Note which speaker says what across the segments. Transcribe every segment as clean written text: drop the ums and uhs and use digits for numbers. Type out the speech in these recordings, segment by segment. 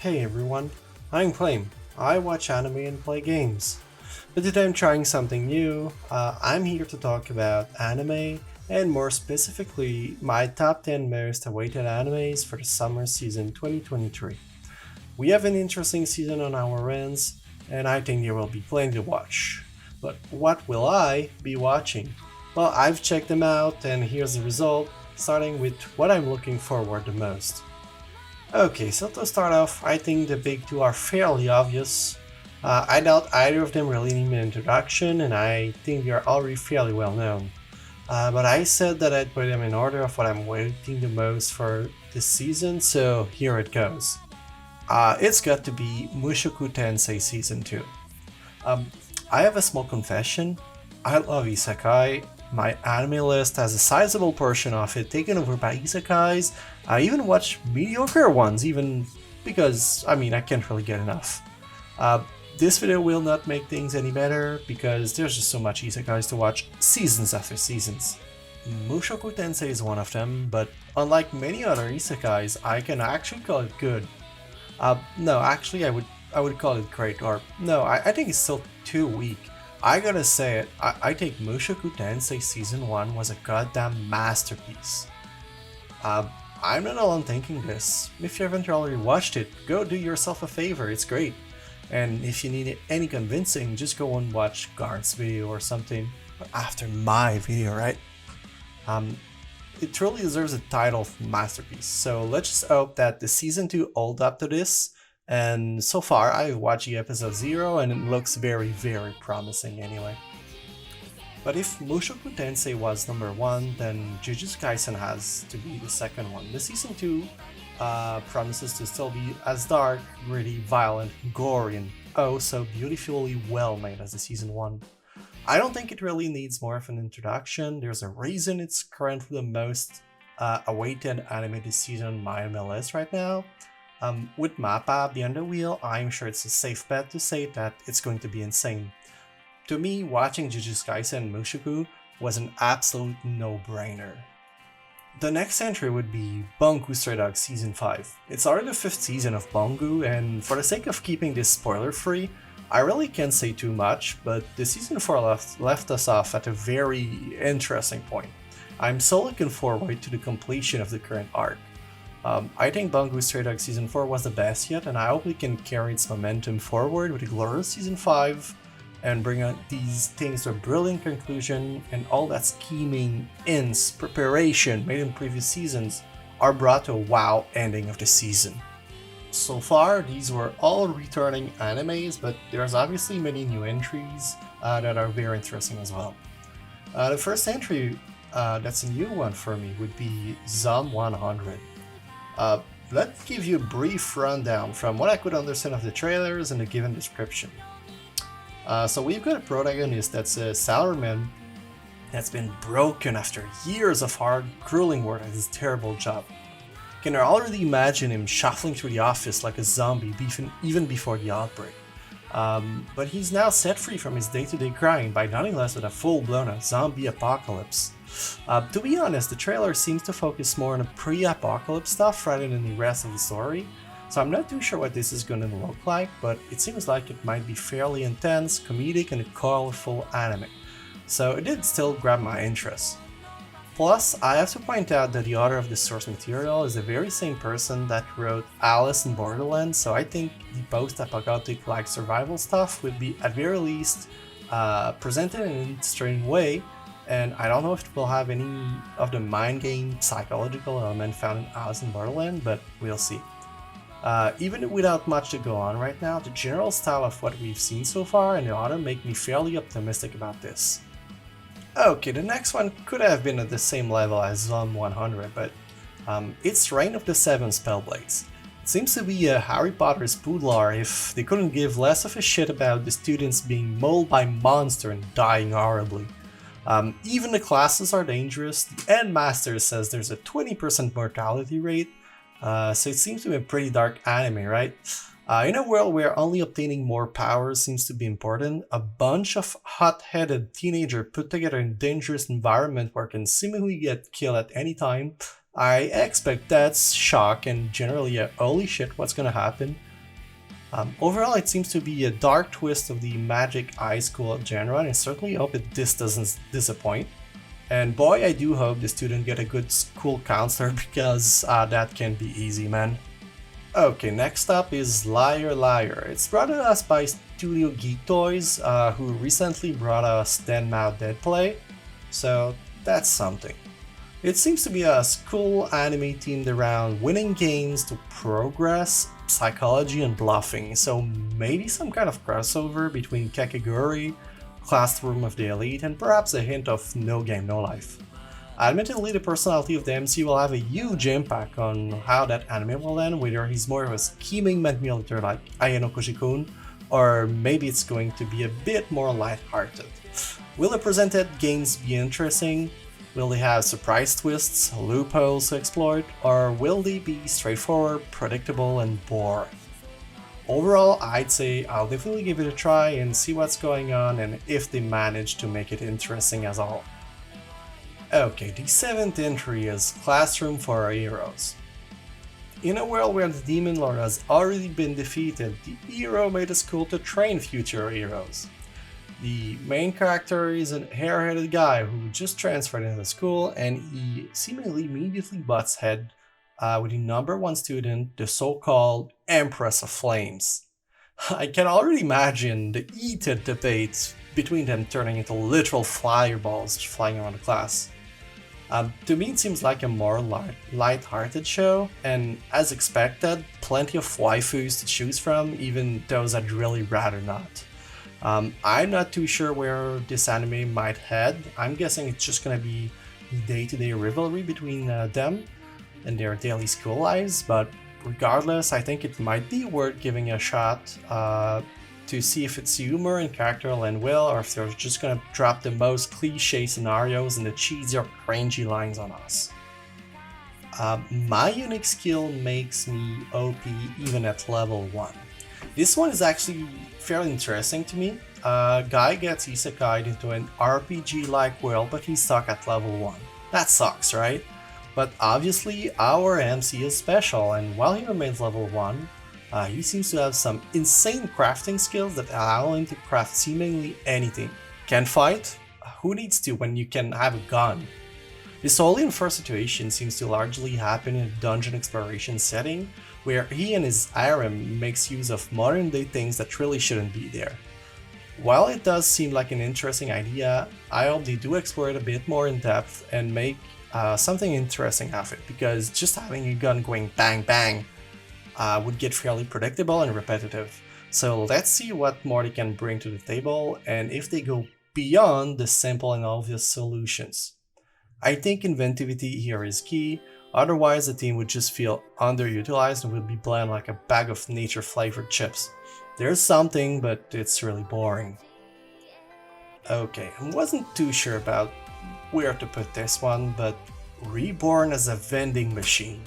Speaker 1: Hey everyone, I'm Claim. I watch anime and play games. But today I'm trying something new. I'm here to talk about anime, and more specifically, my top 10 most awaited animes for the summer season 2023. We have an interesting season on our hands, and I think there will be plenty to watch. But what will I be watching? Well, I've checked them out, and here's the result, starting with what I'm looking forward the most. Okay, so to start off, I think the big two are fairly obvious. I doubt either of them really need an introduction, and I think they are already fairly well known. But I said that I'd put them in order of what I'm waiting the most for this season, so here it goes. It's got to be Mushoku Tensei Season 2. Um, I have a small confession. I love isekai. My anime list has a sizable portion of it taken over by isekais. I even watch mediocre ones, even because, I can't really get enough. Uh, this video will not make things any better because there's just so much isekais to watch seasons after seasons. Mushoku Tensei is one of them, but unlike many other isekais, I can actually call it good. No, actually, I would call it great, or no, I think it's still too weak. I gotta say it, I think Mushoku Tensei Season 1 was a goddamn masterpiece. Uh, I'm not alone thinking this. If you haven't already watched it, go do yourself a favor, it's great. And if you need any convincing, just go and watch Garn's video or something. After my video, right? It truly deserves a title of masterpiece, so let's just hope that the season 2 hold up to this, and so far I've watched the episode 0 and it looks very very promising anyway. But if Mushoku Tensei was number 1, then Jujutsu Kaisen has to be the second one. The season 2 promises to still be as dark, gritty, violent, gory, and oh so beautifully well made as the season 1. I don't think it really needs more of an introduction. There's a reason it's currently the most awaited anime this season on my anime list right now. With Mappa behind the wheel, I'm sure it's a safe bet to say that it's going to be insane. To me, watching Jujutsu Kaisen and Mushoku was an absolute no-brainer. The next entry would be Bungo Stray Dogs Season 5. It's already the 5th season of Bungo, and for the sake of keeping this spoiler-free, I really can't say too much, but the Season 4 left us off at a very interesting point. I'm so looking forward to the completion of the current arc. I think Bungo Stray Dogs Season 4 was the best yet, and I hope we can carry its momentum forward with a glorious Season 5 and bring out these things to a brilliant conclusion, and all that scheming, preparation made in previous seasons are brought to a wow ending of the season. So far, these were all returning animes, but there's obviously many new entries that are very interesting as well. The first entry that's a new one for me would be Zom 100. Let's give you a brief rundown from what I could understand of the trailers and the given description. So we've got a protagonist that's a salaryman that's been broken after years of hard, grueling work at his terrible job. Can already imagine him shuffling through the office like a zombie even before the outbreak. But he's now set free from his day-to-day grind by nothing less than a full-blown zombie apocalypse. To be honest, the trailer seems to focus more on the pre-apocalypse stuff rather than the rest of the story, so I'm not too sure what this is going to look like, but it seems like it might be fairly intense, comedic, and a colorful anime. So it did still grab my interest. Plus, I have to point out that the author of the source material is the very same person that wrote Alice in Borderland, so I think the post-apocalyptic like survival stuff would be at very least presented in an interesting way, and I don't know if it will have any of the mind game psychological element found in Alice in Borderland, but we'll see. Even without much to go on right now, the general style of what we've seen so far and the author make me fairly optimistic about this. Okay, the next one could have been at the same level as Zom 100, but it's Reign of the Seven Spellblades. It seems to be a Harry Potter spoodler if they couldn't give less of a shit about the students being mauled by monster and dying horribly. Even the classes are dangerous, the Endmaster says there's a 20% mortality rate, so it seems to be a pretty dark anime, right? In a world where only obtaining more powers seems to be important, a bunch of hot-headed teenagers put together in a dangerous environment where can seemingly get killed at any time, I expect that's shock and generally a holy shit what's gonna happen, Overall, it seems to be a dark twist of the magic high school genre, and I certainly hope that this doesn't disappoint. And boy, I do hope the student get a good school counselor because that can be easy, man. Okay, next up is Liar Liar. It's brought to us by Studio Geek Toys, who recently brought us Denmao Dead Play, so that's something. It seems to be a school anime themed around winning games to progress, psychology, and bluffing, so maybe some kind of crossover between Kakegurui, Classroom of the Elite, and perhaps a hint of No Game No Life. Admittedly, the personality of the MC will have a huge impact on how that anime will end, whether he's more of a scheming manipulator like Ayano Koshikun, or maybe it's going to be a bit more lighthearted. Will the presented games be interesting? Will they have surprise twists, loopholes to exploit, or will they be straightforward, predictable, and boring? Overall, I'd say I'll definitely give it a try and see what's going on and if they manage to make it interesting as a whole. Okay, the 7th entry is Classroom for Our Heroes. In a world where the Demon Lord has already been defeated, the hero made a school to train future heroes. The main character is a hair-headed guy who just transferred into the school, and he seemingly immediately butts head with the number one student, the so-called Empress of Flames. I can already imagine the heated debate between them turning into literal fireballs flying around the class. To me, it seems like a more light-hearted show, and as expected, plenty of waifus to choose from, even those I'd really rather not. I'm not too sure where this anime might head. I'm guessing it's just gonna be day-to-day rivalry between them and their daily school lives, but regardless, I think it might be worth giving a shot to see if its humor and character land well, or if they're just gonna drop the most cliche scenarios and the cheesy or cringy lines on us. My unique skill makes me OP even at level 1. This one is actually fairly interesting to me. Guy gets isekai'd into an RPG-like world, but he's stuck at level 1. That sucks, right? But obviously, our MC is special, and while he remains level 1, he seems to have some insane crafting skills that allow him to craft seemingly anything. Can fight? Who needs to when you can have a gun? This all in first situation seems to largely happen in a dungeon exploration setting, where he and his harem makes use of modern day things that really shouldn't be there. While it does seem like an interesting idea, I hope they do explore it a bit more in depth and make something interesting of it, because just having a gun going bang bang would get fairly predictable and repetitive. So let's see what more they can bring to the table and if they go beyond the simple and obvious solutions. I think inventivity here is key, otherwise the team would just feel underutilized and would be bland like a bag of nature flavored chips. There's something, but it's really boring. Okay, I wasn't too sure about where to put this one, but Reborn as a vending machine.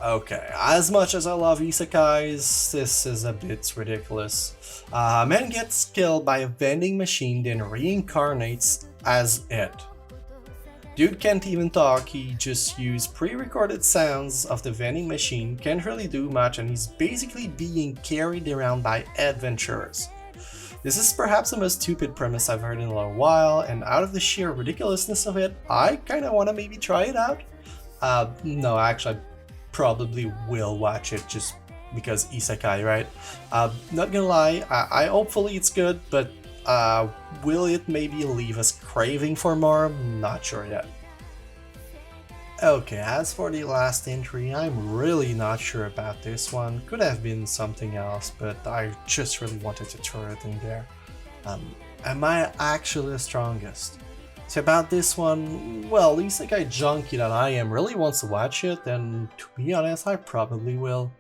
Speaker 1: Okay, as much as I love isekais, this is a bit ridiculous. A man gets killed by a vending machine, then reincarnates as it. Dude can't even talk, he just used pre-recorded sounds of the vending machine, can't really do much, and he's basically being carried around by adventurers. This is perhaps the most stupid premise I've heard in a little while, and out of the sheer ridiculousness of it, I kinda wanna maybe try it out. No, actually, I probably will watch it just because isekai, right? Not gonna lie, I hopefully it's good, but will it maybe leave us craving for more? Not sure yet. Okay, as for the last entry, I'm really not sure about this one. Could have been something else, but I just really wanted to throw it in there. Am I actually the strongest? So about this one, well, the isekai junkie that I am really wants to watch it, and to be honest, I probably will.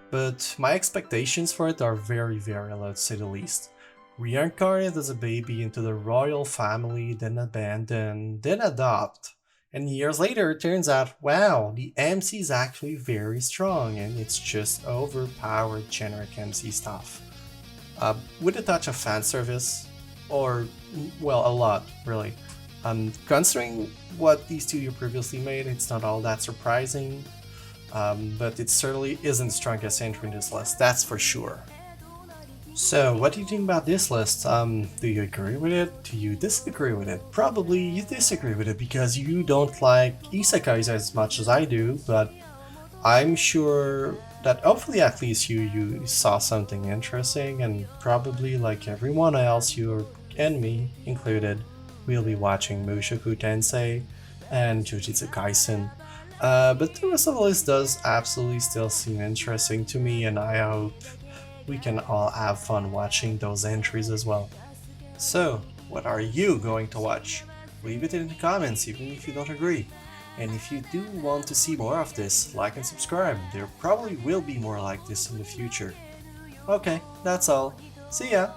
Speaker 1: But my expectations for it are very, very low, to say the least. Reincarnate as a baby into the royal family, then abandon, then adopt. And years later, it turns out, wow, the MC is actually very strong, and it's just overpowered generic MC stuff. With a touch of fan service, or, well, a lot, really. Considering what the studio previously made, it's not all that surprising. but it certainly isn't the strongest entry in this list, that's for sure. So, what do you think about this list? Do you agree with it? Do you disagree with it? Probably you disagree with it because you don't like isekais as much as I do, but I'm sure that hopefully at least you saw something interesting, and probably like everyone else, you and me included, we'll be watching Mushoku Tensei and Jujutsu Kaisen. But the rest of the list does absolutely still seem interesting to me, and I hope we can all have fun watching those entries as well. So, what are you going to watch? Leave it in the comments even if you don't agree. And if you do want to see more of this, like and subscribe, there probably will be more like this in the future. Okay, that's all. See ya!